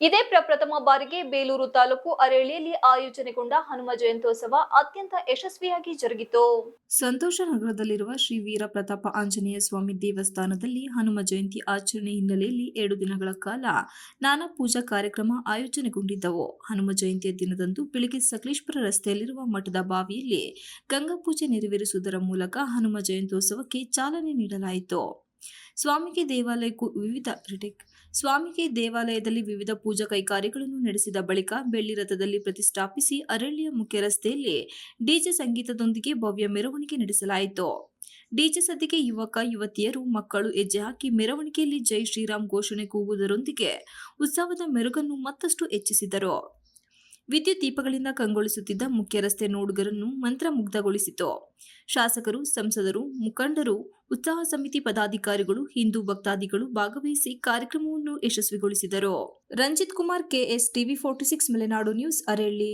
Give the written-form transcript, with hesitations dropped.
ಇದೇ ಪ್ರಪ್ರಥಮ ಬಾರಿಗೆ ಬೇಲೂರು ತಾಲೂಕು ಅರೇಳಿಯಲ್ಲಿ ಆಯೋಜನೆಗೊಂಡ ಹನುಮ ಜಯಂತ್ಯೋತ್ಸವ ಅತ್ಯಂತ ಯಶಸ್ವಿಯಾಗಿ ಜರುಗಿತು. ಸಂತೋಷ ನಗರದಲ್ಲಿರುವ ಶ್ರೀ ವೀರ ಪ್ರತಾಪ ಆಂಜನೇಯ ಸ್ವಾಮಿ ದೇವಸ್ಥಾನದಲ್ಲಿ ಹನುಮ ಜಯಂತಿ ಆಚರಣೆ ಹಿನ್ನೆಲೆಯಲ್ಲಿ 2 ದಿನಗಳ ಕಾಲ ನಾನಾ ಪೂಜಾ ಕಾರ್ಯಕ್ರಮ ಆಯೋಜನೆಗೊಂಡಿದ್ದವು. ಹನುಮ ಜಯಂತಿಯ ದಿನದಂದು ಬೆಳಗ್ಗೆ ಸಕಲೇಶಪುರ ರಸ್ತೆಯಲ್ಲಿರುವ ಮಠದ ಬಾವಿಯಲ್ಲಿ ಗಂಗಾ ಪೂಜೆ ನೆರವೇರಿಸುವುದರ ಮೂಲಕ ಹನುಮ ಜಯಂತ್ಯೋತ್ಸವಕ್ಕೆ ಚಾಲನೆ ನೀಡಲಾಯಿತು. ಸ್ವಾಮಿಗೆ ದೇವಾಲಯದಲ್ಲಿ ವಿವಿಧ ಪೂಜಾ ಕೈಕಾರ್ಯಗಳನ್ನು ನಡೆಸಿದ ಬಳಿಕ ಬೆಳ್ಳಿ ರಥದಲ್ಲಿ ಪ್ರತಿಷ್ಠಾಪಿಸಿ ಅರಳ್ಳಿಯ ಮುಖ್ಯ ರಸ್ತೆಯಲ್ಲಿ ಡಿಜೆ ಸಂಗೀತದೊಂದಿಗೆ ಭವ್ಯ ಮೆರವಣಿಗೆ ನಡೆಸಲಾಯಿತು. ಡಿಜೆ ಸದ್ದಿಗೆ ಯುವಕ ಯುವತಿಯರು ಮಕ್ಕಳು ಹೆಜ್ಜೆ ಹಾಕಿ ಮೆರವಣಿಗೆಯಲ್ಲಿ ಜೈ ಶ್ರೀರಾಮ್ ಘೋಷಣೆ ಕೂಗುವುದರೊಂದಿಗೆ ಉತ್ಸವದ ಮೆರುಗನ್ನು ಮತ್ತಷ್ಟು ಹೆಚ್ಚಿಸಿದರು. ವಿದ್ಯುತ್ ದೀಪಗಳಿಂದ ಕಂಗೊಳಿಸುತ್ತಿದ್ದ ಮುಖ್ಯ ರಸ್ತೆ ನೋಡುಗರನ್ನು ಮಂತ್ರಮುಗ್ಧಗೊಳಿಸಿತು. ಶಾಸಕರು, ಸಂಸದರು, ಮುಖಂಡರು, ಉತ್ಸವ ಸಮಿತಿ ಪದಾಧಿಕಾರಿಗಳು, ಹಿಂದೂ ಭಕ್ತಾದಿಗಳು ಭಾಗವಹಿಸಿ ಕಾರ್ಯಕ್ರಮವನ್ನು ಯಶಸ್ವಿಗೊಳಿಸಿದರು. Ranjit Kumar, KS, TV 46 Malenadu news, ಅರಳ್ಳಿ.